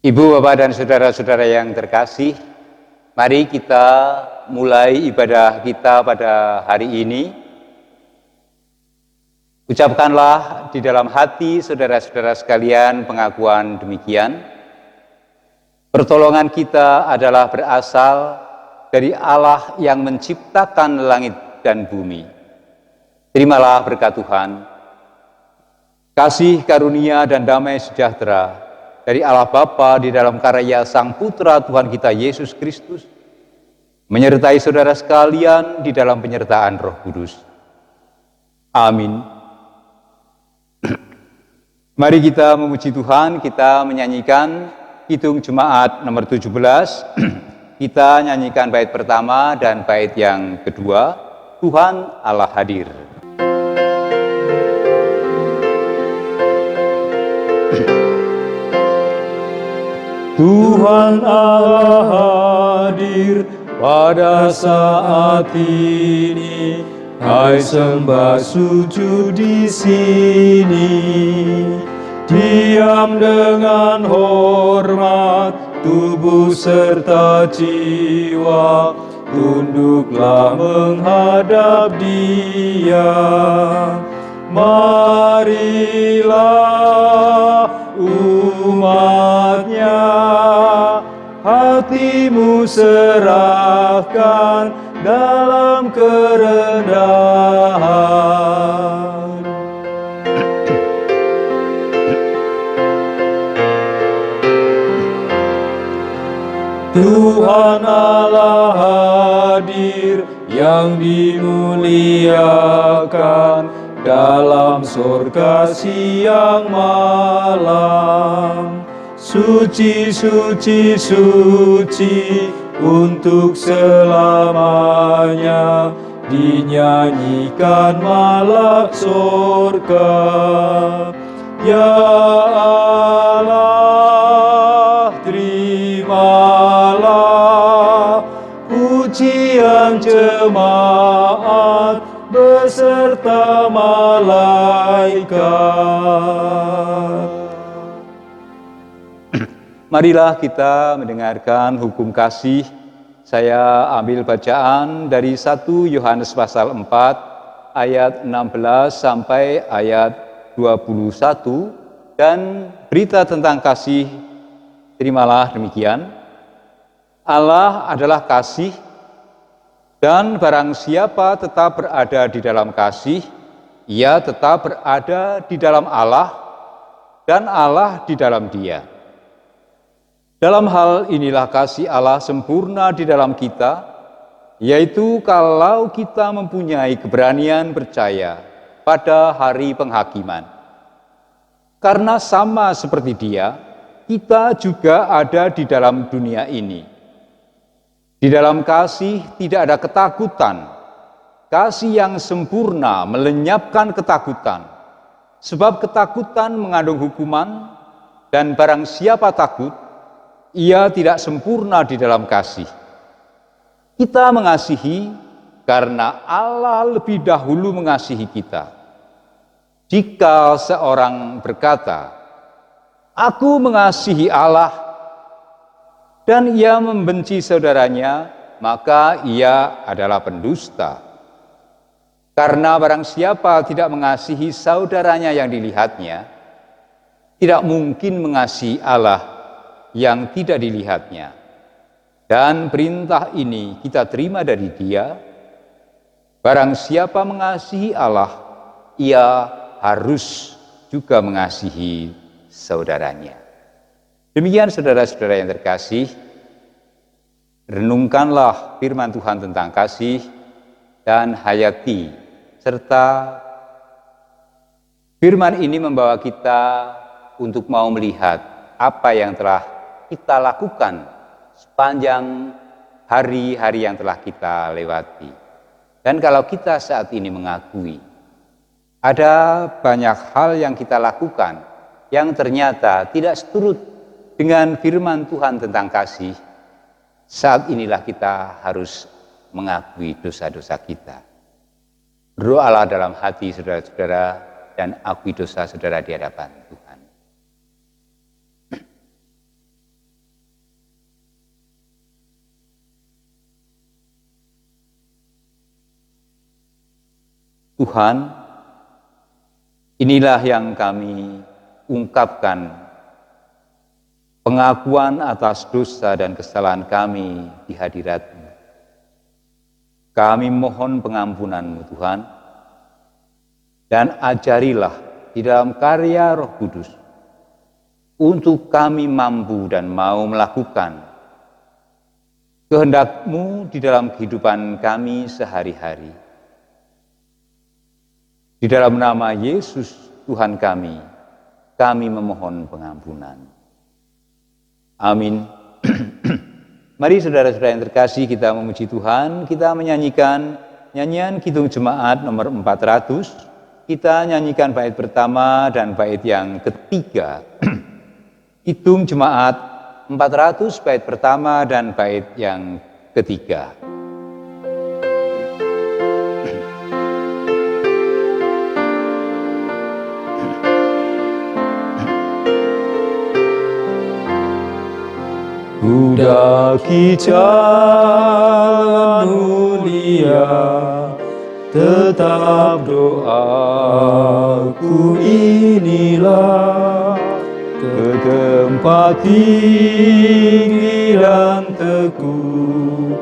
Ibu, Bapak, dan saudara-saudara yang terkasih, mari kita mulai ibadah kita pada hari ini. Ucapkanlah di dalam hati saudara-saudara sekalian pengakuan demikian. Pertolongan kita adalah berasal dari Allah yang menciptakan langit dan bumi. Terimalah berkat Tuhan, kasih karunia dan damai sejahtera dari Allah Bapa di dalam karya Sang Putra Tuhan kita Yesus Kristus, menyertai saudara sekalian di dalam penyertaan Roh Kudus. Amin. Mari kita memuji Tuhan, kita menyanyikan Kidung Jemaat nomor 17. Kita nyanyikan bait pertama dan bait yang kedua, Tuhan Allah hadir. Tuhan Allah hadir pada saat ini, hai sembah sujud di sini. Diam dengan hormat, tubuh serta jiwa, tunduklah menghadap Dia. Marilah umatnya, hatimu serahkan dalam kerendahan. Tuhan Allah hadir yang dimuliakan dalam surga siang malam. Suci, suci, suci untuk selamanya, dinyanyikan malak surga. Ya Allah, terimalah pujian jemaat beserta malaikat. Marilah kita mendengarkan hukum kasih. Saya ambil bacaan dari 1 Yohanes pasal 4 ayat 16 sampai ayat 21, dan berita tentang kasih. Terimalah demikian. Allah adalah kasih, dan barang siapa tetap berada di dalam kasih, ia tetap berada di dalam Allah, dan Allah di dalam dia. Dalam hal inilah kasih Allah sempurna di dalam kita, yaitu kalau kita mempunyai keberanian percaya pada hari penghakiman. Karena sama seperti Dia, kita juga ada di dalam dunia ini. Di dalam kasih tidak ada ketakutan. Kasih yang sempurna melenyapkan ketakutan. Sebab ketakutan mengandung hukuman, dan barang siapa takut, ia tidak sempurna di dalam kasih. Kita mengasihi karena Allah lebih dahulu mengasihi kita. Jika seorang berkata, "Aku mengasihi Allah," dan ia membenci saudaranya, maka ia adalah pendusta. Karena barang siapa tidak mengasihi saudaranya yang dilihatnya, tidak mungkin mengasihi Allah yang tidak dilihatnya. Dan perintah ini kita terima dari Dia, barang siapa mengasihi Allah, ia harus juga mengasihi saudaranya. Demikian saudara-saudara yang terkasih, renungkanlah firman Tuhan tentang kasih dan hayati, serta firman ini membawa kita untuk mau melihat apa yang telah kita lakukan sepanjang hari-hari yang telah kita lewati. Dan kalau kita saat ini mengakui ada banyak hal yang kita lakukan yang ternyata tidak seturut dengan firman Tuhan tentang kasih, saat inilah kita harus mengakui dosa-dosa kita. Berdoalah dalam hati saudara-saudara dan akui dosa saudara di hadapan Tuhan. Tuhan, inilah yang kami ungkapkan, pengakuan atas dosa dan kesalahan kami di hadirat-Mu. Kami mohon pengampunan-Mu Tuhan, dan ajarilah di dalam karya Roh Kudus untuk kami mampu dan mau melakukan kehendak-Mu di dalam kehidupan kami sehari-hari. Di dalam nama Yesus Tuhan kami memohon pengampunan. Amin. Mari saudara-saudara yang terkasih, kita memuji Tuhan, kita menyanyikan nyanyian Kidung Jemaat nomor 400. Kita nyanyikan bait pertama dan bait yang ketiga. Kidung Jemaat 400 bait pertama dan bait yang ketiga. Kudaki jalan mulia, tetap doaku inilah, ke tempat tinggi dan teguh,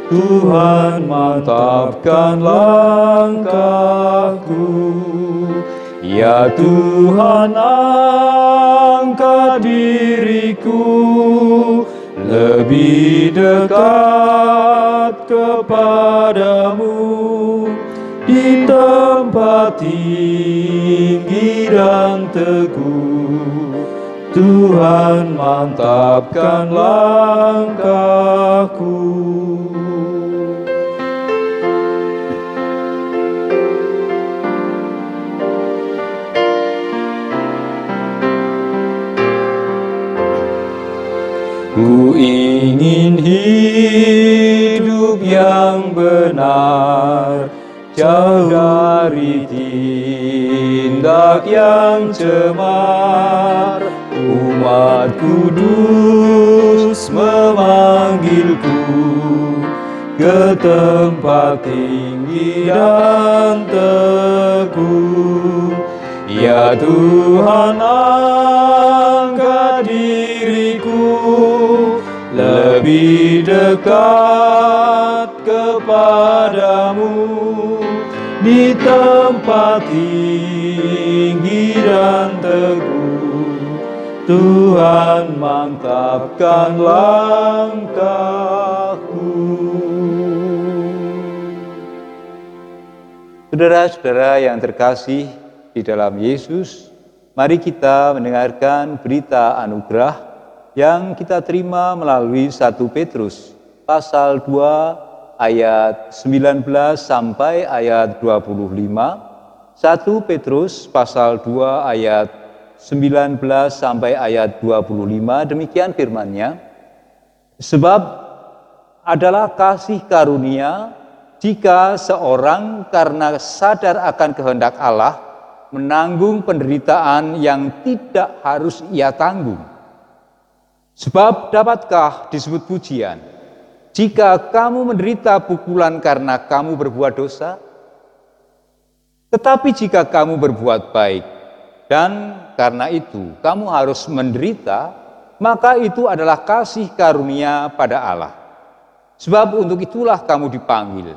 Tuhan mantapkan langkahku. Ya Tuhan, angkat diriku lebih dekat kepadamu, di tempat tinggi dan teguh, Tuhan mantapkan langkahku. Ku ingin hidup yang benar, jauh dari tindak yang cemar. Umat kudus memanggilku ke tempat tinggi dan teguh. Ya Tuhan, angkat diriku lebih dekat kepadamu, di tempat tinggi dan teguh, Tuhan mantapkan langkahku. Saudara-saudara yang terkasih di dalam Yesus, mari kita mendengarkan berita anugerah yang kita terima melalui 1 Petrus pasal 2 ayat 19 sampai ayat 25. 1 Petrus pasal 2 ayat 19 sampai ayat 25, demikian firman-Nya. Sebab adalah kasih karunia jika seorang karena sadar akan kehendak Allah menanggung penderitaan yang tidak harus ia tanggung. Sebab dapatkah disebut pujian jika kamu menderita pukulan karena kamu berbuat dosa? Tetapi jika kamu berbuat baik dan karena itu kamu harus menderita, maka itu adalah kasih karunia pada Allah. Sebab untuk itulah kamu dipanggil,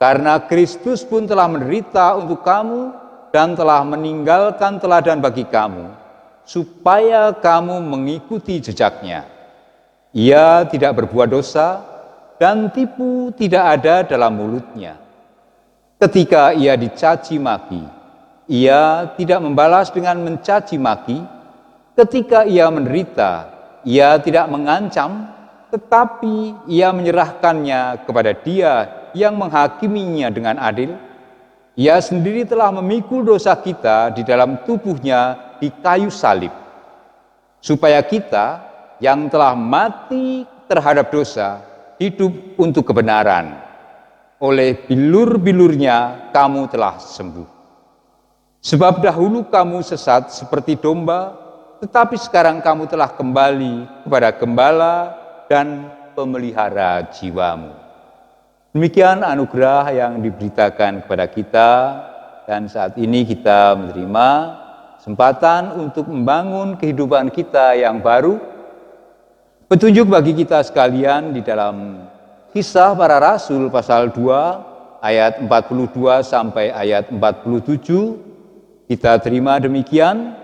karena Kristus pun telah menderita untuk kamu dan telah meninggalkan teladan bagi kamu, supaya kamu mengikuti jejaknya. Ia tidak berbuat dosa, dan tipu tidak ada dalam mulutnya. Ketika ia dicaci maki, ia tidak membalas dengan mencaci maki. Ketika ia menderita, ia tidak mengancam, tetapi ia menyerahkannya kepada Dia yang menghakiminya dengan adil. Ia sendiri telah memikul dosa kita di dalam tubuhnya di kayu salib, supaya kita yang telah mati terhadap dosa hidup untuk kebenaran. Oleh bilur-bilurnya kamu telah sembuh. Sebab dahulu kamu sesat seperti domba, tetapi sekarang kamu telah kembali kepada gembala dan pemelihara jiwamu. Demikian anugerah yang diberitakan kepada kita, dan saat ini kita menerima kesempatan untuk membangun kehidupan kita yang baru. Petunjuk bagi kita sekalian di dalam Kisah Para Rasul pasal 2 ayat 42 sampai ayat 47, kita terima demikian.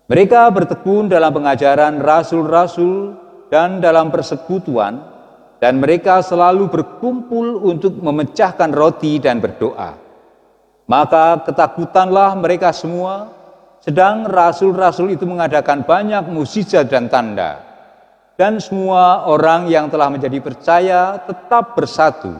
Mereka bertekun dalam pengajaran rasul-rasul dan dalam persekutuan, dan mereka selalu berkumpul untuk memecahkan roti dan berdoa. Maka ketakutanlah mereka semua, sedang rasul-rasul itu mengadakan banyak mukjizat dan tanda. Dan semua orang yang telah menjadi percaya tetap bersatu,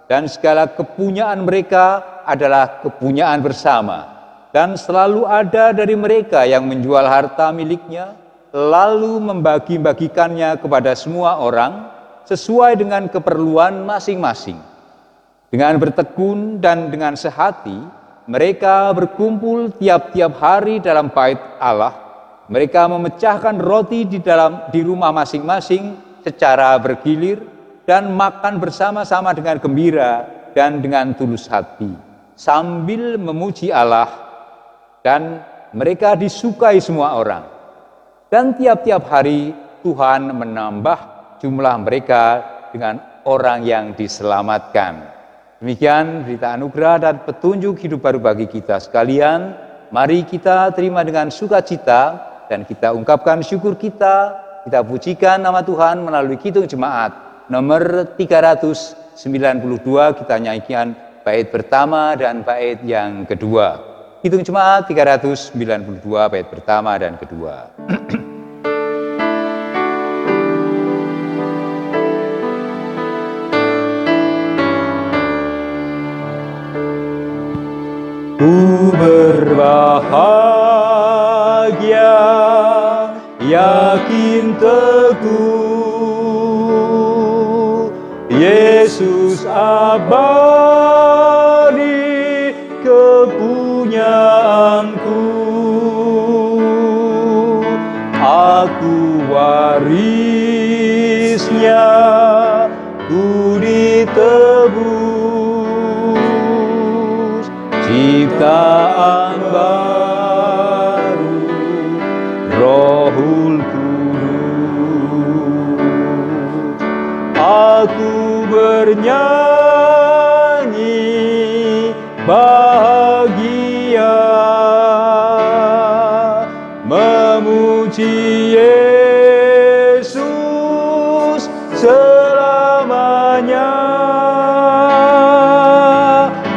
dan segala kepunyaan mereka adalah kepunyaan bersama. Dan selalu ada dari mereka yang menjual harta miliknya, lalu membagi-bagikannya kepada semua orang, sesuai dengan keperluan masing-masing. Dengan bertekun dan dengan sehati, mereka berkumpul tiap-tiap hari dalam bait Allah. Mereka memecahkan roti di rumah masing-masing secara bergilir, dan makan bersama-sama dengan gembira dan dengan tulus hati, sambil memuji Allah, dan mereka disukai semua orang. Dan tiap-tiap hari Tuhan menambah jumlah mereka dengan orang yang diselamatkan. Demikian berita anugerah dan petunjuk hidup baru bagi kita sekalian. Mari kita terima dengan sukacita dan kita ungkapkan syukur kita. Kita pujikan nama Tuhan melalui Kidung Jemaat nomor 392. Kita nyanyikan bait pertama dan bait yang kedua. Kidung Jemaat 392 bait pertama dan kedua. Ku berbahagia, yakin teguh, Yesus abadi kepunyaanku. Aku warisnya, ku ditebus, ciptaan baru, Rohul Kudus. Aku bernyanyi bahagia, memuji Yesus selamanya.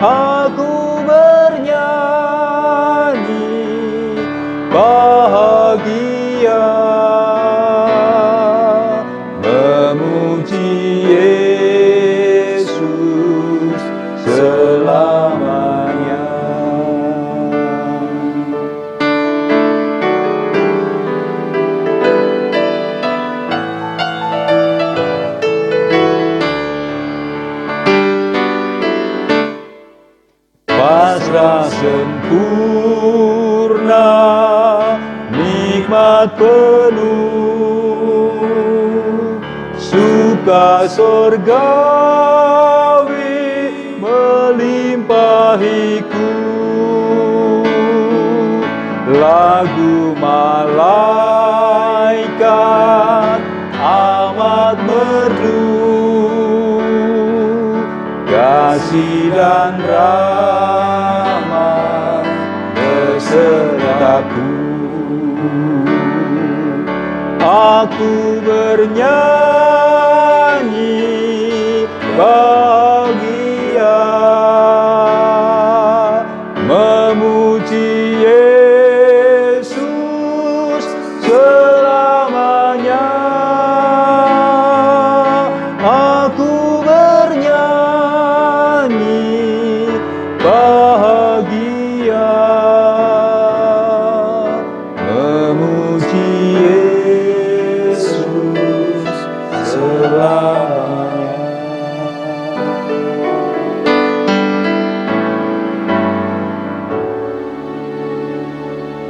Aku bernyanyi bahagia, memuji Yesus selamanya. Pasrah sempurna, nikmat penuh, suka sorgawi melimpahiku. Lagu malaikat amat merdu, kasih dan rahmat besertaku. Aku bernyanyi bahagia, memuji Yesus selamanya. Aku bernyanyi bahagia, memuji Yesus selamanya.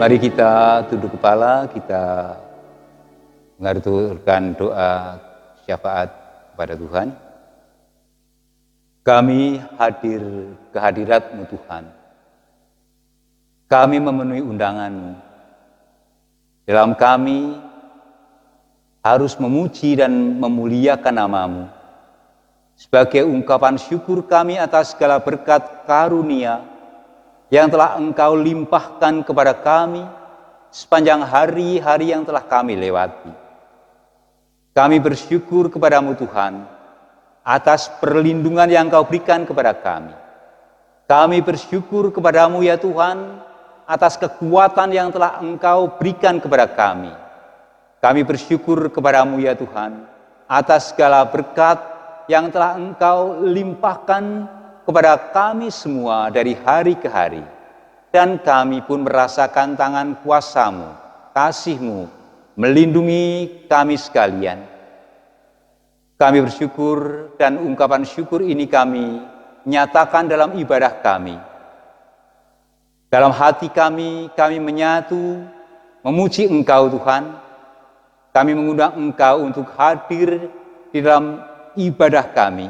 Mari kita tunduk kepala, kita mengaturkan doa syafaat kepada Tuhan. Kami hadir ke hadirat-Mu Tuhan. Kami memenuhi undangan-Mu. Dalam kami harus memuji dan memuliakan nama-Mu. Sebagai ungkapan syukur kami atas segala berkat karunia yang telah Engkau limpahkan kepada kami sepanjang hari-hari yang telah kami lewati. Kami bersyukur kepada-Mu Tuhan atas perlindungan yang Engkau berikan kepada kami. Kami bersyukur kepada-Mu ya Tuhan atas kekuatan yang telah Engkau berikan kepada kami. Kami bersyukur kepada-Mu ya Tuhan atas segala berkat yang telah Engkau limpahkan kepada kami semua dari hari ke hari. Dan kami pun merasakan tangan kuasa-Mu, kasih-Mu, melindungi kami sekalian. Kami bersyukur dan ungkapan syukur ini kami nyatakan dalam ibadah kami. Dalam hati kami menyatu, memuji Engkau Tuhan. Kami mengundang Engkau untuk hadir di dalam ibadah kami,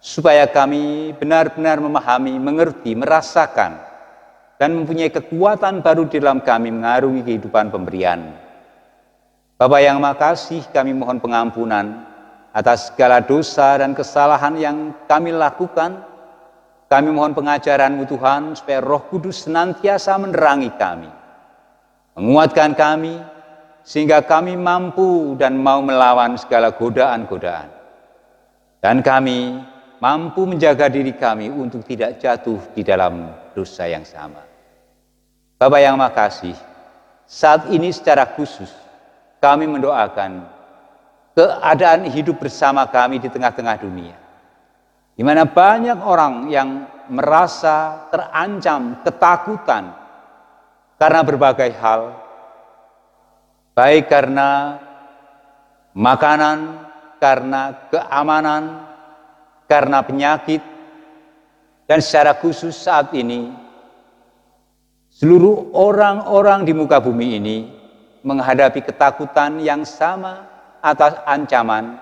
supaya kami benar-benar memahami, mengerti, merasakan, dan mempunyai kekuatan baru di dalam kami mengarungi kehidupan pemberian. Bapa yang makasih, kami mohon pengampunan atas segala dosa dan kesalahan yang kami lakukan. Kami mohon pengajaran-Mu Tuhan, supaya Roh Kudus senantiasa menerangi kami, menguatkan kami, sehingga kami mampu dan mau melawan segala godaan-godaan. Dan kami mampu menjaga diri kami untuk tidak jatuh di dalam dosa yang sama. Bapa yang makasih, saat ini secara khusus kami mendoakan keadaan hidup bersama kami di tengah-tengah dunia, di mana banyak orang yang merasa terancam, ketakutan karena berbagai hal, baik karena makanan, karena keamanan, karena penyakit, dan secara khusus saat ini seluruh orang-orang di muka bumi ini menghadapi ketakutan yang sama atas ancaman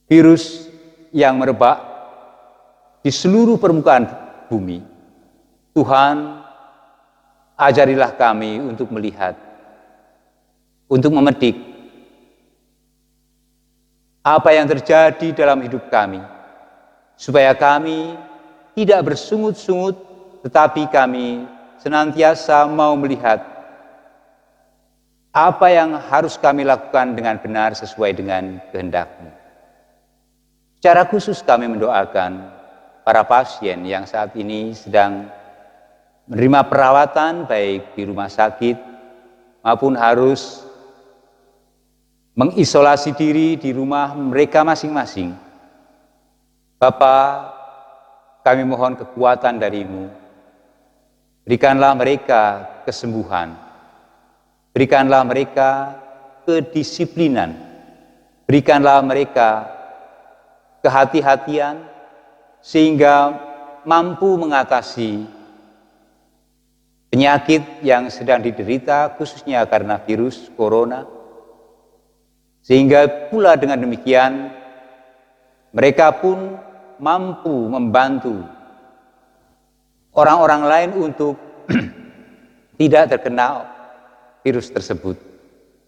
virus yang merebak di seluruh permukaan bumi. Tuhan, ajarilah kami untuk melihat, untuk memetik apa yang terjadi dalam hidup kami, supaya kami tidak bersungut-sungut, tetapi kami senantiasa mau melihat apa yang harus kami lakukan dengan benar sesuai dengan kehendak-Mu. Secara khusus kami mendoakan para pasien yang saat ini sedang menerima perawatan baik di rumah sakit maupun harus mengisolasi diri di rumah mereka masing-masing. Bapa, kami mohon kekuatan dari-Mu. Berikanlah mereka kesembuhan. Berikanlah mereka kedisiplinan. Berikanlah mereka kehati-hatian sehingga mampu mengatasi penyakit yang sedang diderita, khususnya karena virus corona. Sehingga pula dengan demikian mereka pun mampu membantu orang-orang lain untuk tidak terkena virus tersebut.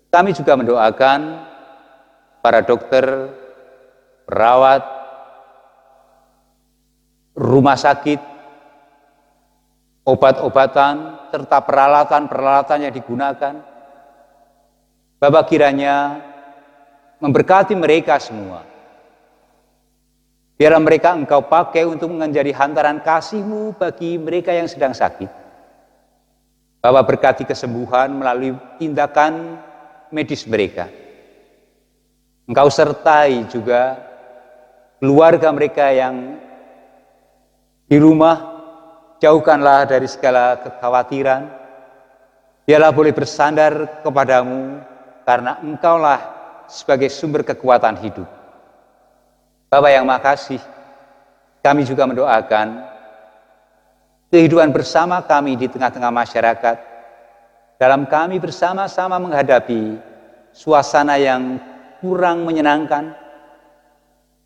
Kami juga mendoakan para dokter, perawat, rumah sakit, obat-obatan, serta peralatan-peralatan yang digunakan. Bapa, kiranya memberkati mereka semua. Biarlah mereka Engkau pakai untuk menjadi hantaran kasih-Mu bagi mereka yang sedang sakit. Bapa, berkati kesembuhan melalui tindakan medis mereka. Engkau sertai juga keluarga mereka yang di rumah. Jauhkanlah dari segala kekhawatiran. Biarlah boleh bersandar kepadamu, karena Engkaulah sebagai sumber kekuatan hidup. Bapa yang makasih, kami juga mendoakan kehidupan bersama kami di tengah-tengah masyarakat, dalam kami bersama-sama menghadapi suasana yang kurang menyenangkan,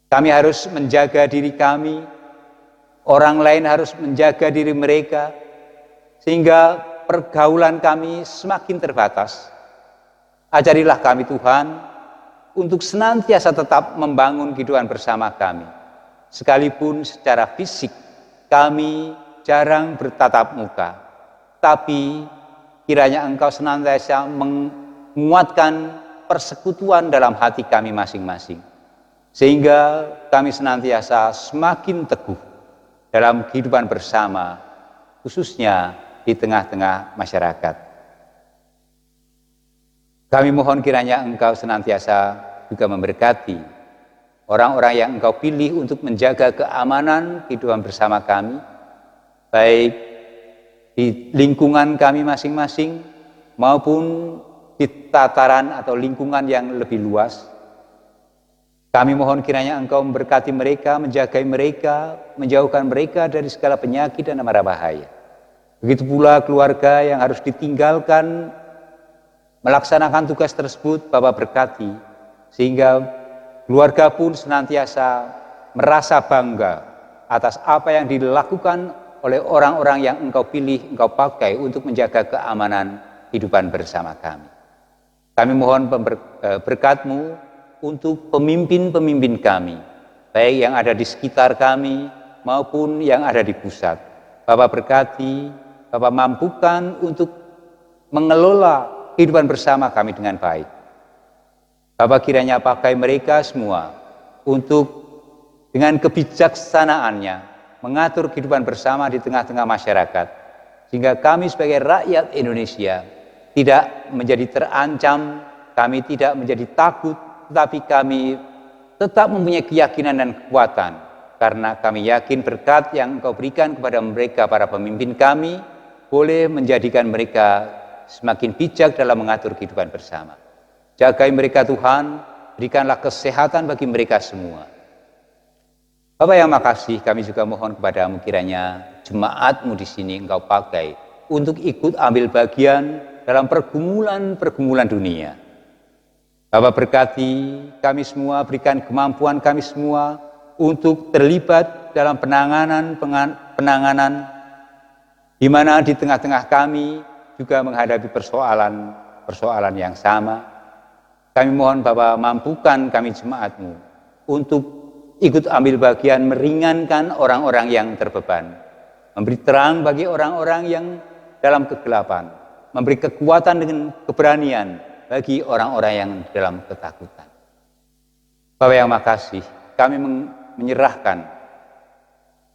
Kami harus menjaga diri kami, orang lain harus menjaga diri mereka, sehingga pergaulan kami semakin terbatas. Ajarilah kami Tuhan, untuk senantiasa tetap membangun kehidupan bersama kami. Sekalipun secara fisik kami jarang bertatap muka, tapi kiranya Engkau senantiasa menguatkan persekutuan dalam hati kami masing-masing, sehingga kami senantiasa semakin teguh dalam kehidupan bersama, khususnya di tengah-tengah masyarakat. Kami mohon kiranya Engkau senantiasa juga memberkati orang-orang yang Engkau pilih untuk menjaga keamanan kehidupan bersama kami, baik di lingkungan kami masing-masing maupun di tataran atau lingkungan yang lebih luas. Kami mohon kiranya Engkau memberkati mereka, menjaga mereka, menjauhkan mereka dari segala penyakit dan mara bahaya. Begitu pula keluarga yang harus ditinggalkan melaksanakan tugas tersebut, Bapa berkati, sehingga keluarga pun senantiasa merasa bangga atas apa yang dilakukan oleh orang-orang yang Engkau pilih, Engkau pakai untuk menjaga keamanan kehidupan bersama kami. Kami mohon berkat-Mu untuk pemimpin-pemimpin kami, baik yang ada di sekitar kami maupun yang ada di pusat. Bapa berkati, Bapa mampukan untuk mengelola kehidupan bersama kami dengan baik. Bapa kiranya pakai mereka semua untuk dengan kebijaksanaannya mengatur kehidupan bersama di tengah-tengah masyarakat, sehingga kami sebagai rakyat Indonesia tidak menjadi terancam, kami tidak menjadi takut, tetapi kami tetap mempunyai keyakinan dan kekuatan, karena kami yakin berkat yang Engkau berikan kepada mereka, para pemimpin kami, boleh menjadikan mereka semakin bijak dalam mengatur kehidupan bersama. Jagai mereka Tuhan, berikanlah kesehatan bagi mereka semua. Bapa yang makasih, kami juga mohon kepadamu kiranya jemaat-Mu di sini Engkau pakai untuk ikut ambil bagian dalam pergumulan-pergumulan dunia. Bapa berkati kami semua, berikan kemampuan kami semua untuk terlibat dalam penanganan di mana di tengah-tengah kami juga menghadapi persoalan yang sama. Kami mohon Bapa mampukan kami jemaat-Mu untuk ikut ambil bagian meringankan orang-orang yang terbeban, memberi terang bagi orang-orang yang dalam kegelapan, memberi kekuatan dengan keberanian bagi orang-orang yang dalam ketakutan. Bapa yang makasih, kami menyerahkan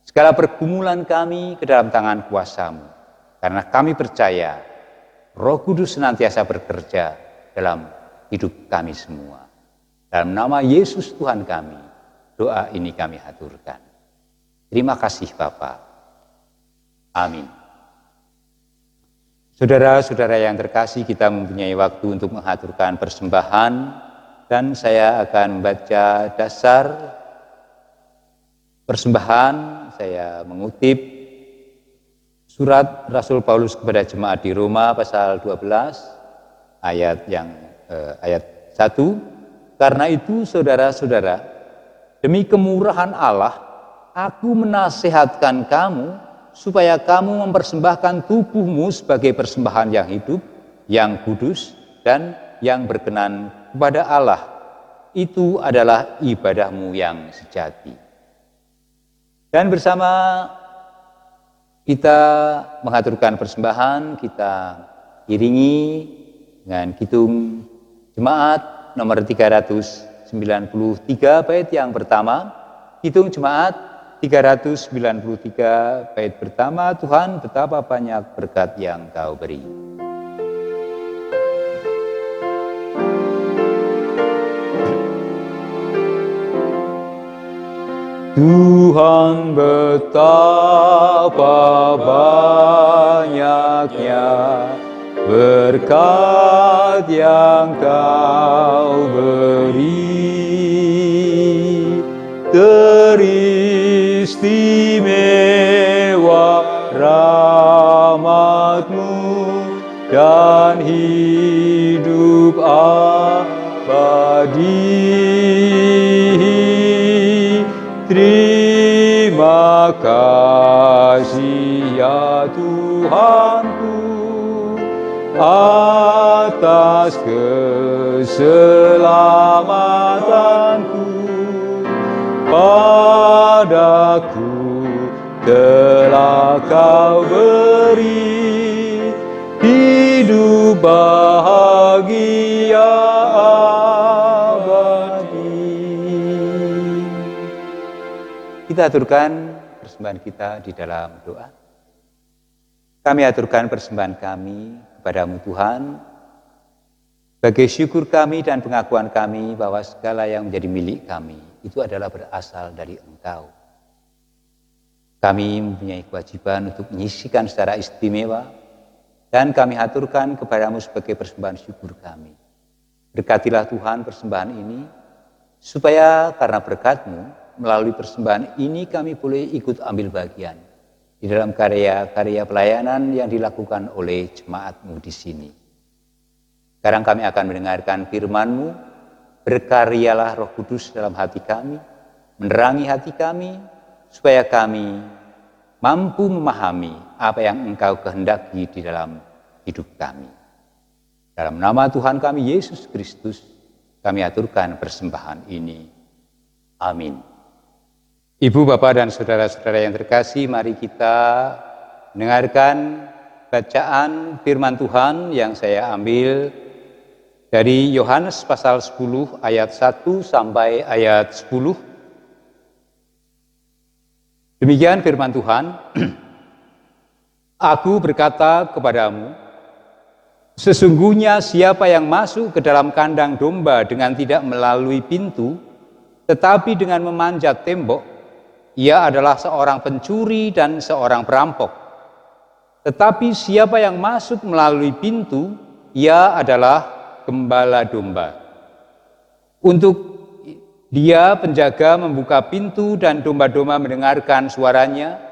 segala pergumulan kami ke dalam tangan kuasa-Mu, karena kami percaya Roh Kudus senantiasa bekerja dalam hidup kami semua. Dalam nama Yesus Tuhan kami, doa ini kami haturkan. Terima kasih Bapa. Amin. Saudara-saudara yang terkasih, kita mempunyai waktu untuk menghaturkan persembahan, dan saya akan membaca dasar persembahan. Saya mengutip Surat Rasul Paulus kepada jemaat di Roma pasal 12 ayat 1. Karena itu saudara-saudara, demi kemurahan Allah, aku menasihatkan kamu supaya kamu mempersembahkan tubuhmu sebagai persembahan yang hidup, yang kudus, dan yang berkenan kepada Allah. Itu adalah ibadahmu yang sejati. Dan bersama kita mengaturkan persembahan, kita iringi dengan kidung jemaat nomor 393 bait yang pertama. Kidung jemaat 393 bait pertama. Tuhan, betapa banyak berkat yang Kau beri. Tuhan, betapa banyaknya berkat yang Kau beri, teristimewa rahmat-Mu dan hidup abadi. Terima kasih ya Tuhanku atas keselamatanku. Padaku telah Kau beri hidup bahagia abadi. Kita aturkan persembahan kita di dalam doa. Kami aturkan persembahan kami kepadamu Tuhan, sebagai syukur kami dan pengakuan kami bahwa segala yang menjadi milik kami itu adalah berasal dari Engkau. Kami mempunyai kewajiban untuk menyisihkan secara istimewa, dan kami aturkan kepadamu sebagai persembahan syukur kami. Berkatilah Tuhan persembahan ini, supaya karena berkat-Mu, melalui persembahan ini kami boleh ikut ambil bagian di dalam karya-karya pelayanan yang dilakukan oleh jemaat-Mu di sini. Sekarang kami akan mendengarkan firman-Mu, berkaryalah Roh Kudus dalam hati kami, menerangi hati kami, supaya kami mampu memahami apa yang Engkau kehendaki di dalam hidup kami. Dalam nama Tuhan kami Yesus Kristus, kami aturkan persembahan ini. Amin. Ibu, Bapak, dan saudara-saudara yang terkasih, mari kita mendengarkan bacaan firman Tuhan yang saya ambil dari Yohanes pasal 10 ayat 1 sampai ayat 10. Demikian firman Tuhan. Aku berkata kepadamu, sesungguhnya siapa yang masuk ke dalam kandang domba dengan tidak melalui pintu, tetapi dengan memanjat tembok, ia adalah seorang pencuri dan seorang perampok. Tetapi siapa yang masuk melalui pintu, ia adalah gembala domba. Untuk dia penjaga membuka pintu dan domba-domba mendengarkan suaranya,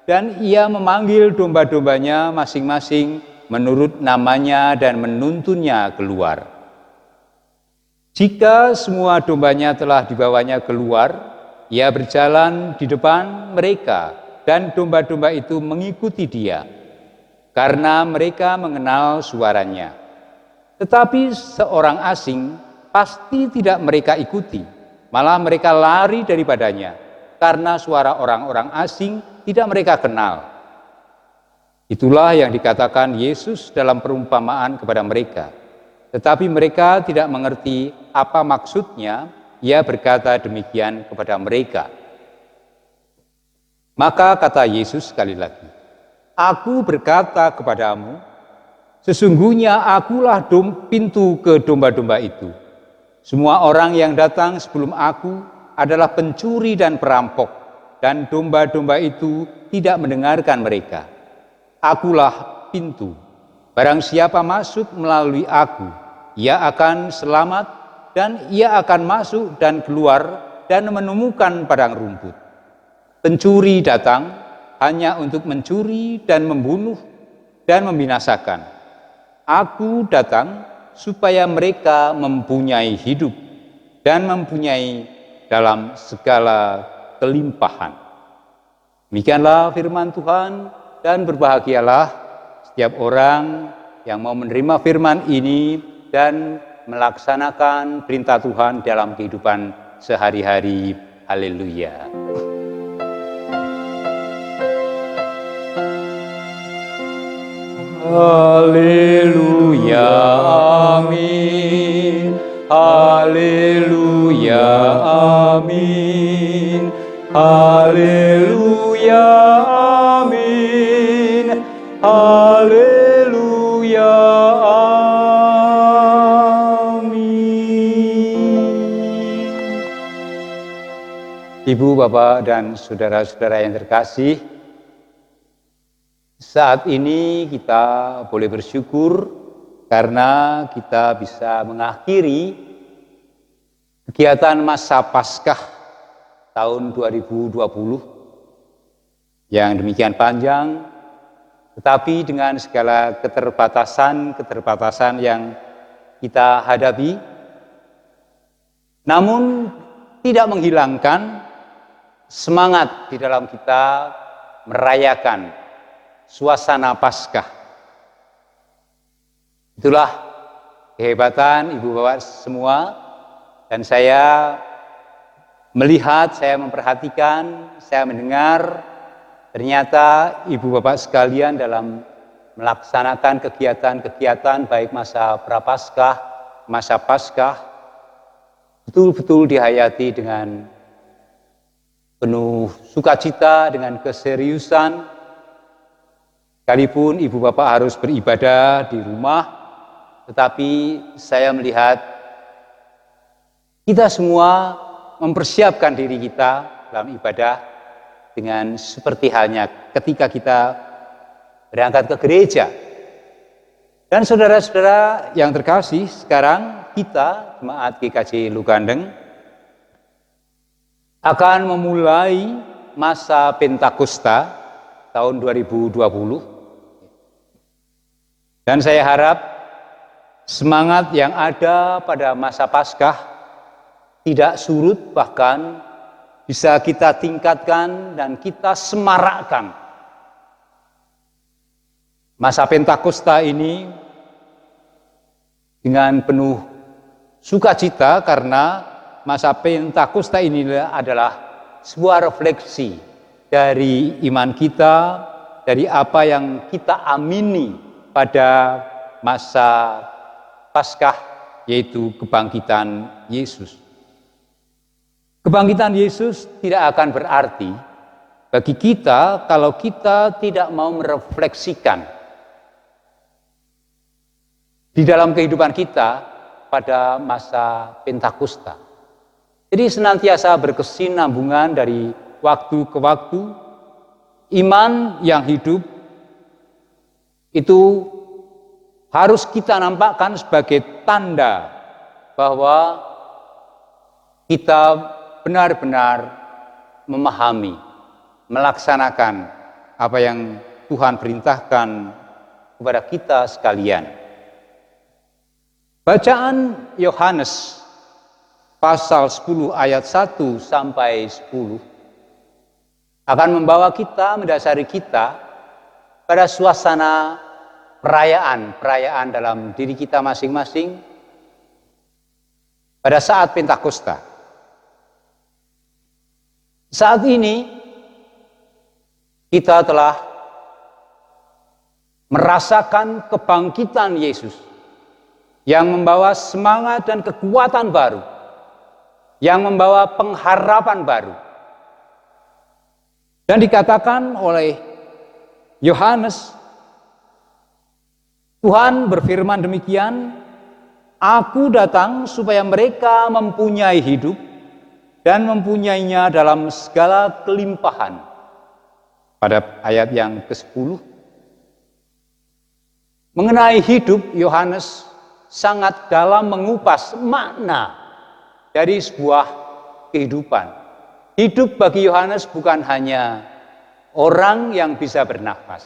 dan ia memanggil domba-dombanya masing-masing menurut namanya dan menuntunnya keluar. Jika semua dombanya telah dibawanya keluar, ia berjalan di depan mereka dan domba-domba itu mengikuti dia, karena mereka mengenal suaranya. Tetapi seorang asing pasti tidak mereka ikuti, malah mereka lari daripadanya, karena suara orang-orang asing tidak mereka kenal. Itulah yang dikatakan Yesus dalam perumpamaan kepada mereka. Tetapi mereka tidak mengerti apa maksudnya. Ia berkata demikian kepada mereka. Maka kata Yesus sekali lagi, Aku berkata kepadamu, sesungguhnya akulah pintu ke domba-domba itu. Semua orang yang datang sebelum aku adalah pencuri dan perampok, dan domba-domba itu tidak mendengarkan mereka. Akulah pintu. Barang siapa masuk melalui aku, ia akan selamat, dan ia akan masuk dan keluar dan menemukan padang rumput. Pencuri datang hanya untuk mencuri dan membunuh dan membinasakan. Aku datang supaya mereka mempunyai hidup dan mempunyai dalam segala kelimpahan. Demikianlah firman Tuhan, dan berbahagialah setiap orang yang mau menerima firman ini dan melaksanakan perintah Tuhan dalam kehidupan sehari-hari. Haleluya. Haleluya, amin. Haleluya, amin. Haleluya, amin. Haleluya, Ibu, Bapak, dan saudara-saudara yang terkasih, saat ini kita boleh bersyukur karena kita bisa mengakhiri kegiatan masa Paskah tahun 2020 yang demikian panjang, tetapi dengan segala keterbatasan yang kita hadapi, namun tidak menghilangkan semangat di dalam kita merayakan suasana Paskah. Itulah kehebatan Ibu Bapak semua, dan saya melihat, saya memperhatikan, saya mendengar, ternyata Ibu Bapak sekalian dalam melaksanakan kegiatan-kegiatan baik masa Prapaskah, masa Paskah, betul-betul dihayati dengan penuh sukacita, dengan keseriusan. Sekalipun Ibu Bapak harus beribadah di rumah, tetapi saya melihat kita semua mempersiapkan diri kita dalam ibadah dengan seperti halnya ketika kita berangkat ke gereja. Dan saudara-saudara yang terkasih, sekarang kita, Jemaat GKJ Lugandeng, akan memulai masa Pentakosta tahun 2020. Dan saya harap semangat yang ada pada masa Paskah tidak surut, bahkan bisa kita tingkatkan dan kita semarakkan. Masa Pentakosta ini dengan penuh sukacita, karena masa Pentakosta ini adalah sebuah refleksi dari iman kita, dari apa yang kita amini pada masa Paskah, yaitu kebangkitan Yesus. Kebangkitan Yesus tidak akan berarti bagi kita kalau kita tidak mau merefleksikan di dalam kehidupan kita pada masa Pentakosta. Jadi senantiasa berkesinambungan dari waktu ke waktu. Iman yang hidup itu harus kita nampakkan sebagai tanda bahwa kita benar-benar memahami, melaksanakan apa yang Tuhan perintahkan kepada kita sekalian. Bacaan Yohanes pasal 10 ayat 1 sampai 10 akan membawa kita, mendasari kita pada suasana perayaan dalam diri kita masing-masing pada saat Pentakosta. Saat ini kita telah merasakan kebangkitan Yesus yang membawa semangat dan kekuatan baru, yang membawa pengharapan baru. Dan dikatakan oleh Yohanes, Tuhan berfirman demikian, "Aku datang supaya mereka mempunyai hidup dan mempunyainya dalam segala kelimpahan." Pada ayat yang ke-10, mengenai hidup, Yohanes sangat dalam mengupas makna dari sebuah kehidupan. Hidup bagi Yohanes bukan hanya orang yang bisa bernafas,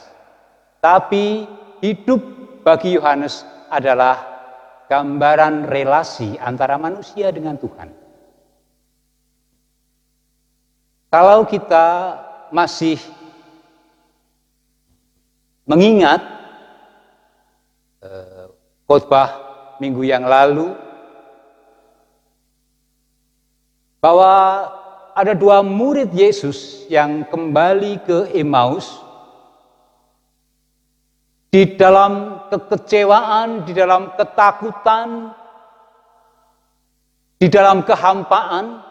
tapi hidup bagi Yohanes adalah gambaran relasi antara manusia dengan Tuhan. Kalau kita masih mengingat khotbah minggu yang lalu, bahwa ada dua murid Yesus yang kembali ke Emmaus di dalam kekecewaan, di dalam ketakutan, di dalam kehampaan.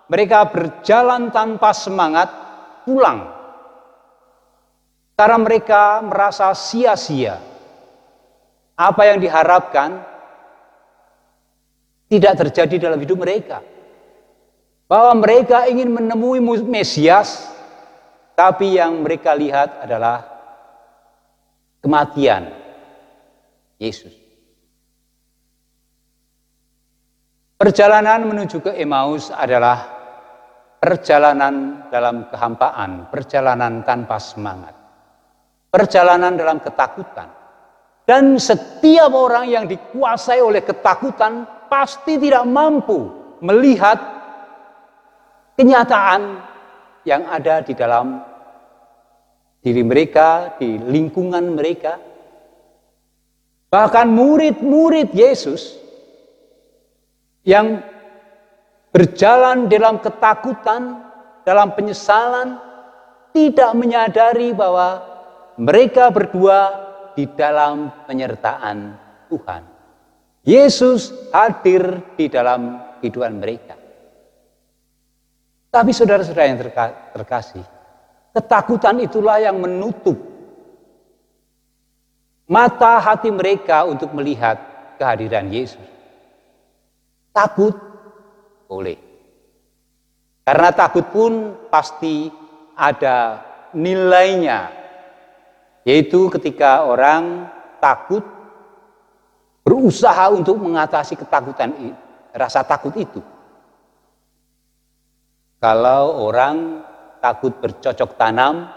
Mereka berjalan tanpa semangat pulang karena mereka merasa sia-sia. Apa yang diharapkan tidak terjadi dalam hidup mereka. Bahwa mereka ingin menemui Mesias, tapi yang mereka lihat adalah kematian Yesus. Perjalanan menuju ke Emmaus adalah perjalanan dalam kehampaan, perjalanan tanpa semangat, perjalanan dalam ketakutan. Dan setiap orang yang dikuasai oleh ketakutan pasti tidak mampu melihat kenyataan yang ada di dalam diri mereka, di lingkungan mereka. Bahkan murid-murid Yesus yang berjalan dalam ketakutan, dalam penyesalan, tidak menyadari bahwa mereka berdua di dalam penyertaan Tuhan. Yesus hadir di dalam kehidupan mereka. Tapi saudara-saudara yang terkasih, ketakutan itulah yang menutup mata hati mereka untuk melihat kehadiran Yesus. Takut boleh. Karena takut pun pasti ada nilainya. Yaitu ketika orang takut berusaha untuk mengatasi ketakutan, rasa takut itu. Kalau orang takut bercocok tanam,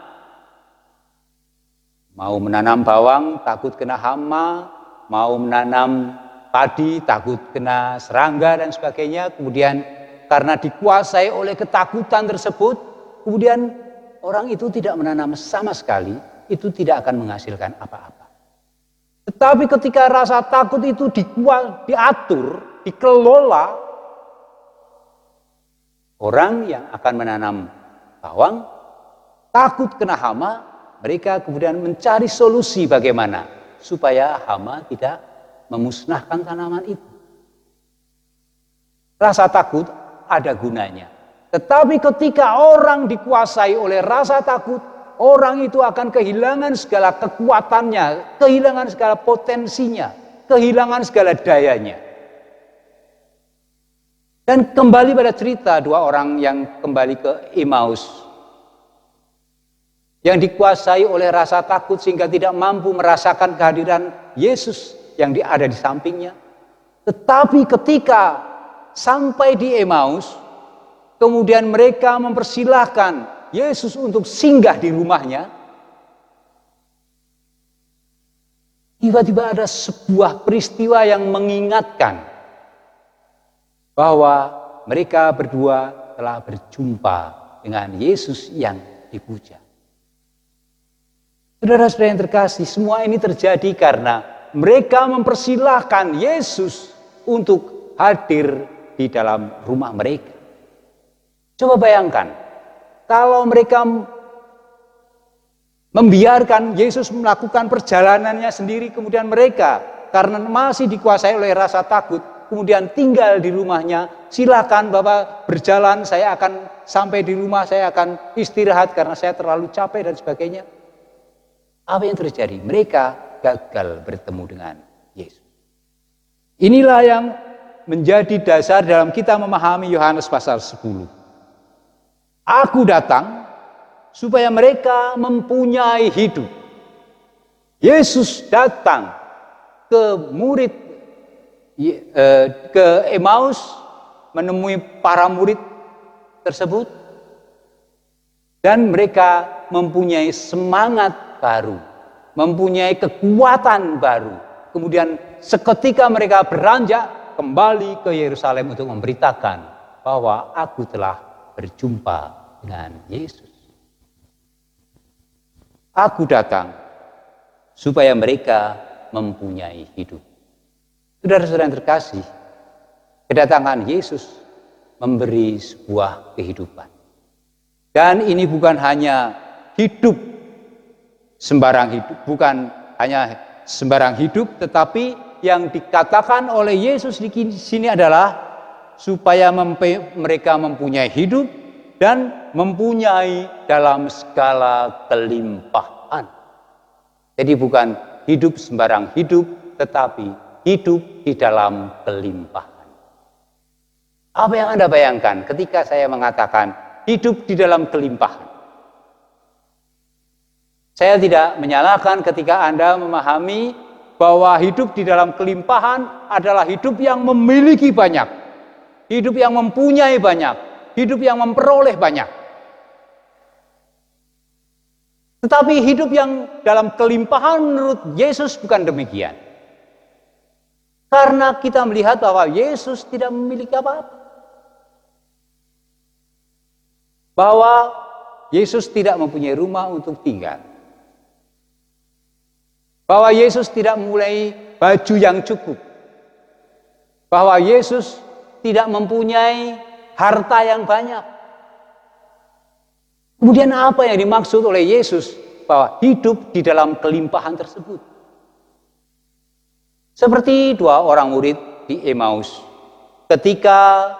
mau menanam bawang takut kena hama, mau menanam padi takut kena serangga dan sebagainya, kemudian karena dikuasai oleh ketakutan tersebut, kemudian orang itu tidak menanam sama sekali, itu tidak akan menghasilkan apa-apa. Tetapi ketika rasa takut itu diatur, dikelola, orang yang akan menanam bawang takut kena hama, mereka kemudian mencari solusi bagaimana supaya hama tidak memusnahkan tanaman itu. Rasa takut ada gunanya. Tetapi ketika orang dikuasai oleh rasa takut, orang itu akan kehilangan segala kekuatannya, kehilangan segala potensinya, kehilangan segala dayanya. Dan kembali pada cerita dua orang yang kembali ke Emmaus, yang dikuasai oleh rasa takut sehingga tidak mampu merasakan kehadiran Yesus yang ada di sampingnya. Tetapi ketika sampai di Emmaus, kemudian mereka mempersilahkan Yesus untuk singgah di rumahnya. Tiba-tiba ada sebuah peristiwa yang mengingatkan bahwa mereka berdua telah berjumpa dengan Yesus yang dipuja. Saudara-saudara yang terkasih, semua ini terjadi karena mereka mempersilahkan Yesus untuk hadir di dalam rumah mereka. Coba bayangkan, kalau mereka membiarkan Yesus melakukan perjalanannya sendiri, kemudian mereka karena masih dikuasai oleh rasa takut, kemudian tinggal di rumahnya, silakan Bapak berjalan, saya akan sampai di rumah, saya akan istirahat karena saya terlalu capek dan sebagainya. Apa yang terjadi? Mereka gagal bertemu dengan Yesus. Inilah yang menjadi dasar dalam kita memahami Yohanes pasal 10. Aku datang supaya mereka mempunyai hidup. Yesus datang ke murid ke Emmaus menemui para murid tersebut dan mereka mempunyai semangat baru, mempunyai kekuatan baru. Kemudian seketika mereka beranjak kembali ke Yerusalem untuk memberitakan bahwa aku telah berjumpa dengan Yesus. Aku datang supaya mereka mempunyai hidup. Saudara-saudara yang terkasih, kedatangan Yesus memberi sebuah kehidupan. Dan ini bukan hanya hidup sembarang hidup, bukan hanya sembarang hidup, tetapi yang dikatakan oleh Yesus di sini adalah supaya mereka mempunyai hidup dan mempunyai dalam segala kelimpahan. Jadi bukan hidup sembarang hidup, tetapi hidup di dalam kelimpahan. Apa yang Anda bayangkan ketika saya mengatakan hidup di dalam kelimpahan? Saya tidak menyalahkan ketika Anda memahami bahwa hidup di dalam kelimpahan adalah hidup yang memiliki banyak, hidup yang mempunyai banyak, hidup yang memperoleh banyak. Tetapi hidup yang dalam kelimpahan menurut Yesus bukan demikian. Karena kita melihat bahwa Yesus tidak memiliki apa-apa. Bahwa Yesus tidak mempunyai rumah untuk tinggal. Bahwa Yesus tidak mempunyai baju yang cukup. Bahwa Yesus tidak mempunyai harta yang banyak. Kemudian apa yang dimaksud oleh Yesus bahwa hidup di dalam kelimpahan tersebut? Seperti dua orang murid di Emmaus. Ketika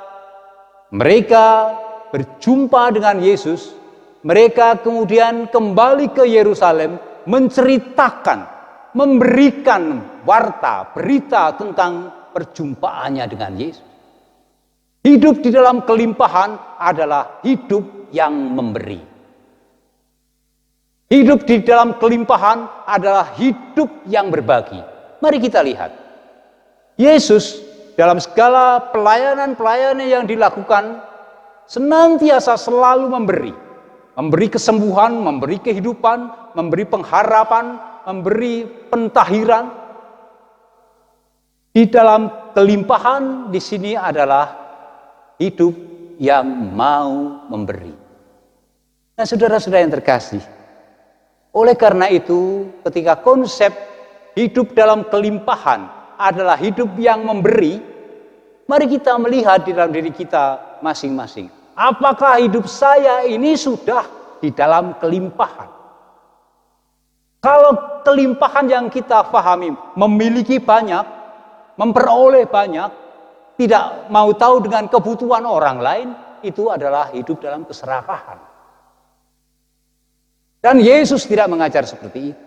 mereka berjumpa dengan Yesus, mereka kemudian kembali ke Yerusalem menceritakan, memberikan berita tentang perjumpaannya dengan Yesus. Hidup di dalam kelimpahan adalah hidup yang memberi. Hidup di dalam kelimpahan adalah hidup yang berbagi. Mari kita lihat. Yesus dalam segala pelayanan-pelayanan yang dilakukan senantiasa selalu memberi. Memberi kesembuhan, memberi kehidupan, memberi pengharapan, memberi pentahiran. Di dalam kelimpahan di sini adalah hidup yang mau memberi. Nah, saudara-saudara yang terkasih, oleh karena itu, ketika konsep hidup dalam kelimpahan adalah hidup yang memberi, mari kita melihat di dalam diri kita masing-masing. Apakah hidup saya ini sudah di dalam kelimpahan? Kalau kelimpahan yang kita pahami, memiliki banyak, memperoleh banyak, tidak mau tahu dengan kebutuhan orang lain, itu adalah hidup dalam keserakahan. Dan Yesus tidak mengajar seperti itu.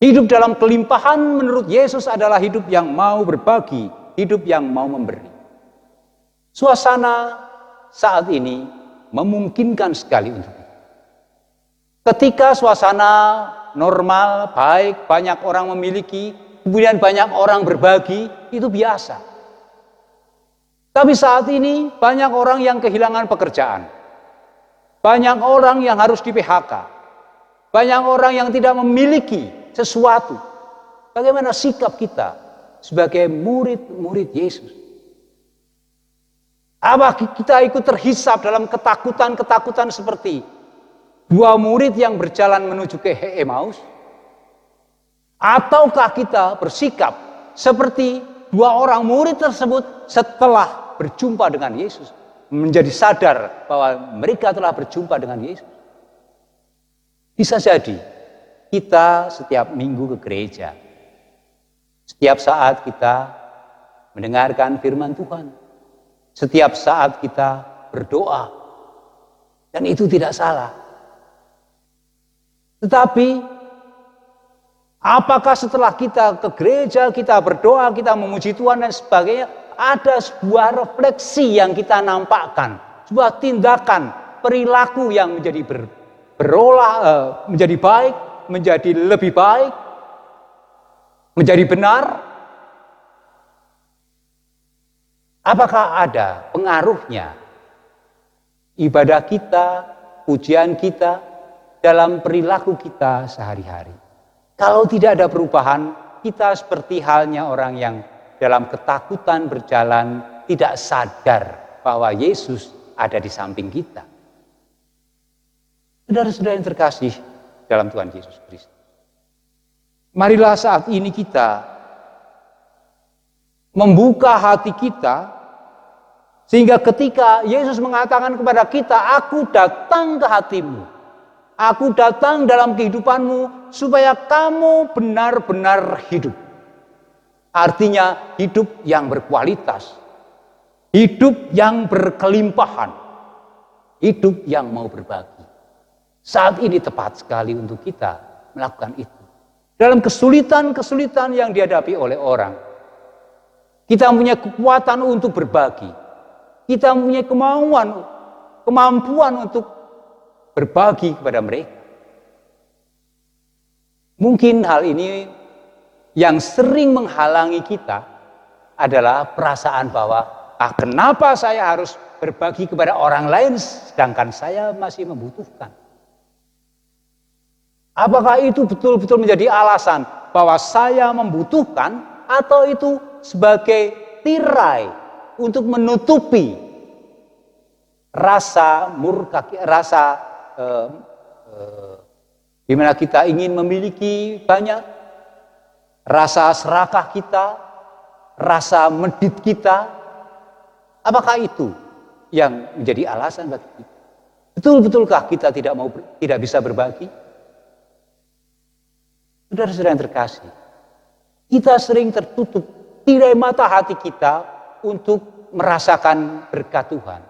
Hidup dalam kelimpahan menurut Yesus adalah hidup yang mau berbagi, hidup yang mau memberi. Suasana saat ini memungkinkan sekali untuk itu. Ketika suasana normal, baik, banyak orang memiliki, kemudian banyak orang berbagi, itu biasa. Tapi saat ini banyak orang yang kehilangan pekerjaan. Banyak orang yang harus di PHK. Banyak orang yang tidak memiliki sesuatu. Bagaimana sikap kita sebagai murid-murid Yesus? Apa kita ikut terhisap dalam ketakutan-ketakutan seperti dua murid yang berjalan menuju ke Emmaus? Ataukah kita bersikap seperti dua orang murid tersebut setelah berjumpa dengan Yesus? Menjadi sadar bahwa mereka telah berjumpa dengan Yesus. Bisa jadi kita setiap minggu ke gereja, setiap saat kita mendengarkan firman Tuhan, setiap saat kita berdoa, dan itu tidak salah. Tetapi apakah setelah kita ke gereja, kita berdoa, kita memuji Tuhan dan sebagainya, ada sebuah refleksi yang kita nampakkan, sebuah tindakan, perilaku yang menjadi menjadi baik, menjadi lebih baik, menjadi benar? Apakah ada pengaruhnya ibadah kita, pujian kita dalam perilaku kita sehari-hari? Kalau tidak ada perubahan, kita seperti halnya orang yang dalam ketakutan berjalan, tidak sadar bahwa Yesus ada di samping kita. Saudara-saudara yang terkasih dalam Tuhan Yesus Kristus, marilah saat ini kita membuka hati kita, sehingga ketika Yesus mengatakan kepada kita, "Aku datang ke hatimu, aku datang dalam kehidupanmu, supaya kamu benar-benar hidup." Artinya hidup yang berkualitas, hidup yang berkelimpahan, hidup yang mau berbagi. Saat ini tepat sekali untuk kita melakukan itu. Dalam kesulitan-kesulitan yang dihadapi oleh orang, kita punya kekuatan untuk berbagi. Kita punya kemampuan untuk berbagi kepada mereka. Mungkin hal ini yang sering menghalangi kita adalah perasaan bahwa kenapa saya harus berbagi kepada orang lain sedangkan saya masih membutuhkan. Apakah itu betul-betul menjadi alasan bahwa saya membutuhkan, atau itu sebagai tirai untuk menutupi rasa murka, rasa di mana kita ingin memiliki banyak, rasa serakah kita, rasa medit kita. Apakah itu yang menjadi alasan bagi kita? Betul-betulkah kita tidak bisa berbagi? Saudara-saudara yang terkasih, kita sering tertutup tirai mata hati kita untuk merasakan berkat Tuhan.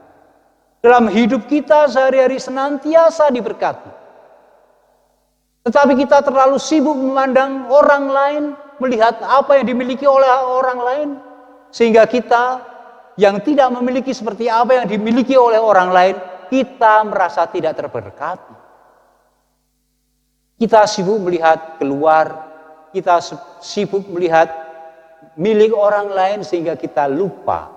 Dalam hidup kita sehari-hari senantiasa diberkati. Tetapi kita terlalu sibuk memandang orang lain, melihat apa yang dimiliki oleh orang lain, sehingga kita yang tidak memiliki seperti apa yang dimiliki oleh orang lain, kita merasa tidak terberkati. Kita sibuk melihat keluar, kita sibuk melihat milik orang lain sehingga kita lupa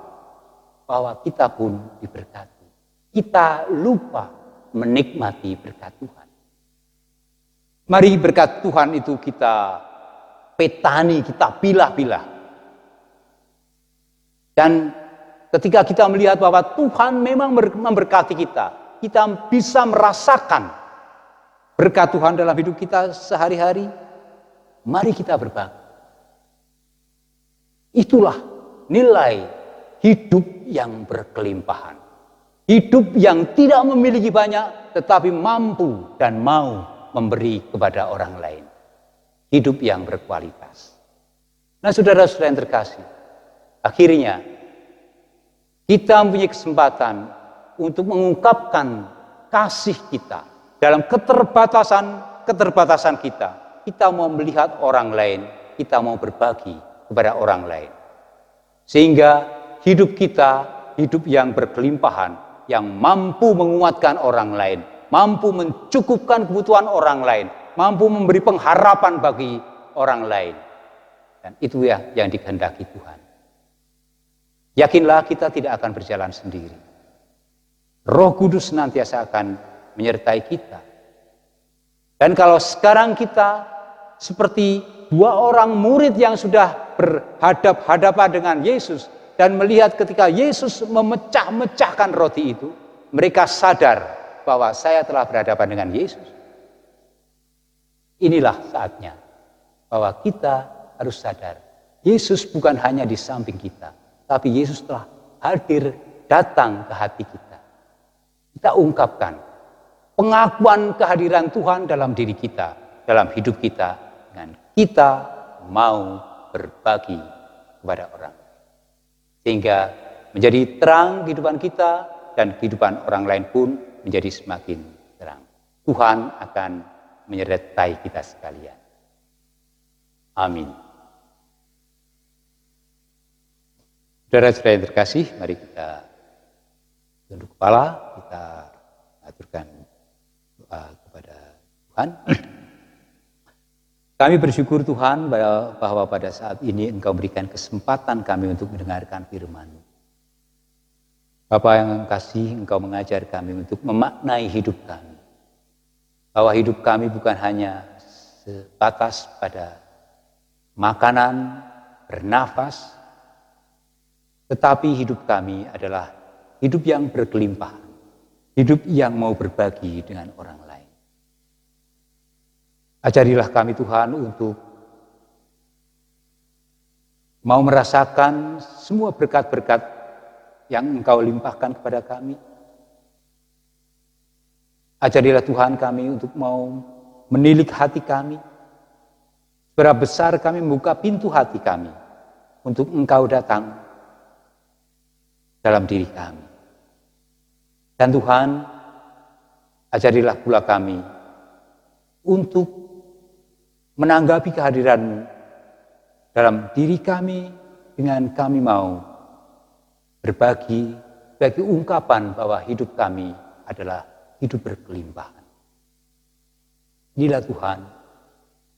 bahwa kita pun diberkati. Kita lupa menikmati berkat Tuhan. Mari berkat Tuhan itu kita petani, kita pilah-pilah. Dan ketika kita melihat bahwa Tuhan memang memberkati kita, kita bisa merasakan berkat Tuhan dalam hidup kita sehari-hari, mari kita berbagi. Itulah nilai hidup yang berkelimpahan. Hidup yang tidak memiliki banyak, tetapi mampu dan mau memberi kepada orang lain. Hidup yang berkualitas. Nah, saudara-saudara yang terkasih, akhirnya kita mempunyai kesempatan untuk mengungkapkan kasih kita. Dalam keterbatasan kita, kita mau melihat orang lain, kita mau berbagi kepada orang lain. Sehingga hidup kita, hidup yang berkelimpahan, yang mampu menguatkan orang lain, mampu mencukupkan kebutuhan orang lain, mampu memberi pengharapan bagi orang lain. Dan itu ya yang dikehendaki Tuhan. Yakinlah kita tidak akan berjalan sendiri. Roh Kudus senantiasa akan menyertai kita. Dan kalau sekarang kita seperti dua orang murid yang sudah berhadap-hadapan dengan Yesus dan melihat ketika Yesus memecah-mecahkan roti itu, mereka sadar bahwa saya telah berhadapan dengan Yesus. Inilah saatnya bahwa kita harus sadar, Yesus bukan hanya di samping kita, tapi Yesus telah hadir, datang ke hati kita. Kita ungkapkan pengakuan kehadiran Tuhan dalam diri kita, dalam hidup kita, dengan kita mau berbagi kepada orang. Sehingga menjadi terang kehidupan kita dan kehidupan orang lain pun menjadi semakin terang. Tuhan akan menyertai kita sekalian. Amin. Saudara-saudara yang terkasih, mari kita tunduk kepala, kita aturkan kepada Tuhan. Kami bersyukur Tuhan bahwa pada saat ini Engkau berikan kesempatan kami untuk mendengarkan firman-Mu. Bapa yang kasih, Engkau mengajar kami untuk memaknai hidup kami. Bahwa hidup kami bukan hanya sebatas pada makanan, bernafas, tetapi hidup kami adalah hidup yang berkelimpahan. Hidup yang mau berbagi dengan orang lain. Ajarilah kami Tuhan untuk mau merasakan semua berkat-berkat yang Engkau limpahkan kepada kami. Ajarilah Tuhan kami untuk mau menilik hati kami. Seberapa besar kami membuka pintu hati kami untuk Engkau datang dalam diri kami. Dan Tuhan, ajarilah pula kami untuk menanggapi kehadiran dalam diri kami dengan kami mau berbagi bagi ungkapan bahwa hidup kami adalah hidup berkelimpahan. Inilah Tuhan,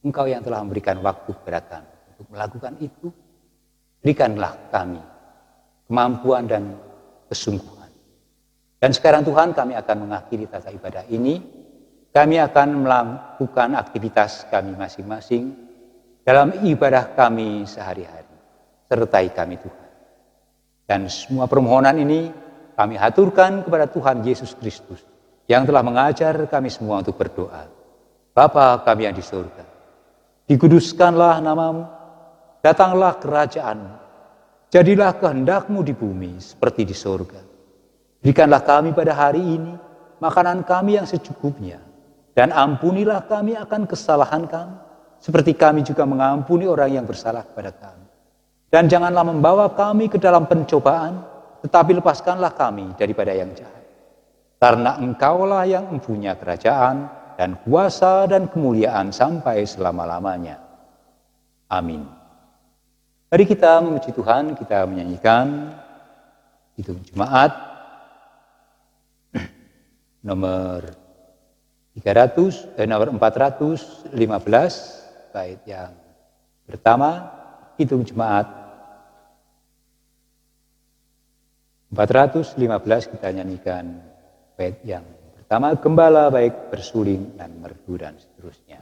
Engkau yang telah memberikan waktu kepada kami untuk melakukan itu. Berikanlah kami kemampuan dan kesungguhan. Dan sekarang Tuhan, kami akan mengakhiri tata ibadah ini. Kami akan melakukan aktivitas kami masing-masing dalam ibadah kami sehari-hari. Sertai kami Tuhan. Dan semua permohonan ini kami haturkan kepada Tuhan Yesus Kristus yang telah mengajar kami semua untuk berdoa. Bapa kami yang di surga, dikuduskanlah namamu, datanglah kerajaan-Mu, jadilah kehendak-Mu di bumi seperti di surga. Berikanlah kami pada hari ini makanan kami yang secukupnya, dan ampunilah kami akan kesalahan kami, seperti kami juga mengampuni orang yang bersalah kepada kami. Dan janganlah membawa kami ke dalam pencobaan, tetapi lepaskanlah kami daripada yang jahat. Karena Engkaulah yang mempunyai kerajaan dan kuasa dan kemuliaan sampai selama-lamanya. Amin. Mari kita memuji Tuhan, kita menyanyikan Kidung Jemaat nomor 415 bait yang pertama, Kidung Jemaat 415 kita nyanyikan bait yang pertama, gembala baik bersuling dan merdu dan seterusnya.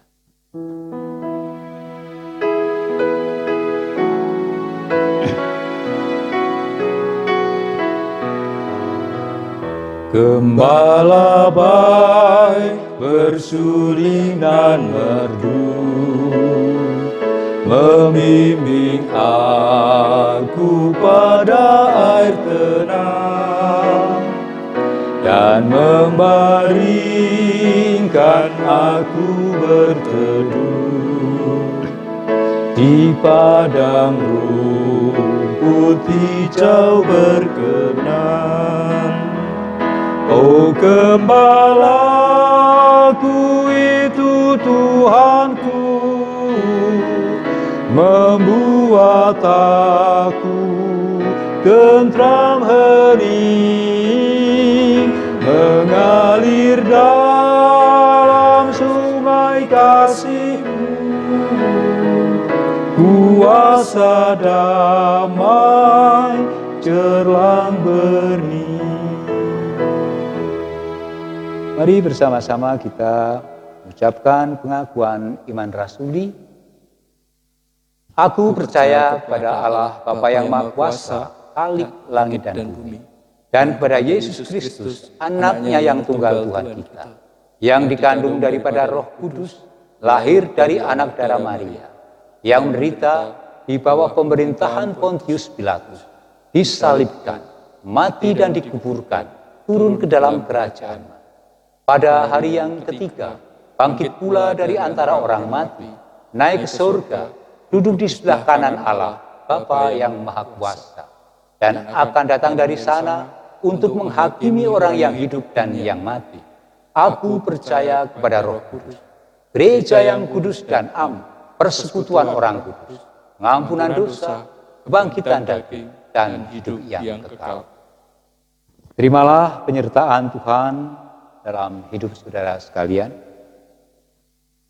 Gembala baik bersuling dan merdu, membimbing aku pada air tenang, dan membaringkan aku berteduh di padang rumput hijau berkenan. Oh gembalaku itu Tuhanku, membuat aku tentram hening, mengalir dalam sungai kasih-Mu, kuasa damai cerlang bening. Mari bersama-sama kita mengucapkan pengakuan iman rasuli. Aku percaya kepada Allah Bapa yang Maha Kuasa, Khalik langit dan bumi, dan kepada Yesus Kristus, Anaknya yang tunggal Tuhan kita, yang dikandung daripada Roh Kudus, lahir dari anak darah Maria, yang menderita di bawah pemerintahan Pontius Pilatus, disalibkan, mati dan dikuburkan, turun ke dalam kerajaan. Pada hari yang ketiga, bangkit pula dari antara orang mati, naik ke surga, duduk di sebelah kanan Allah, Bapa yang Maha Kuasa, dan akan datang dari sana untuk menghakimi orang yang hidup dan yang mati. Aku percaya kepada Roh Kudus, gereja yang kudus dan am, persekutuan orang kudus, pengampunan dosa, kebangkitan daging, dan hidup yang kekal. Terimalah penyertaan Tuhan dalam hidup saudara sekalian.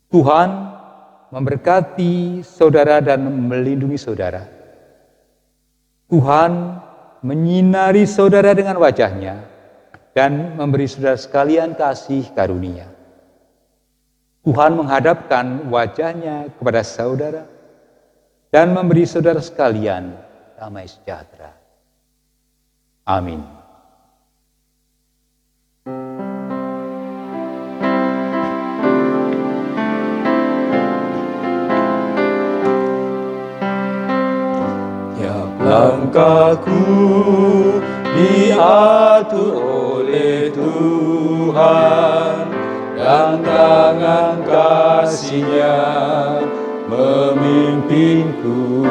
Tuhan memberkati saudara dan melindungi saudara. Tuhan menyinari saudara dengan wajah-Nya dan memberi saudara sekalian kasih karunia. Tuhan menghadapkan wajah-Nya kepada saudara dan memberi saudara sekalian damai sejahtera. Amin. Langkahku diatur oleh Tuhan, dan tangan kasih-Nya memimpinku.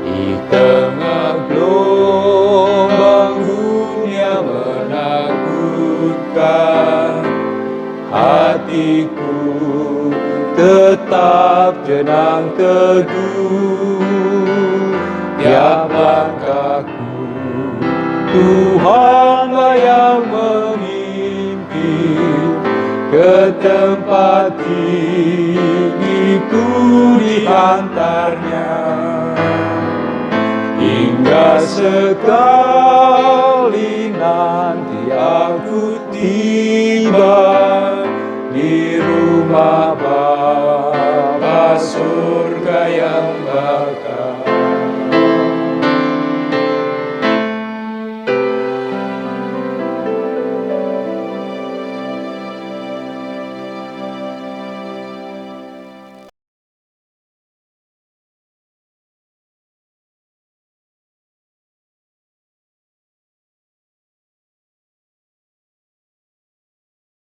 Di tengah gelombang dunia menakutkan, hatiku tetap tenang teguh. Tiap langkahku Tuhanlah yang memimpin, ke tempat tinggiku diantarnya, hingga sekarang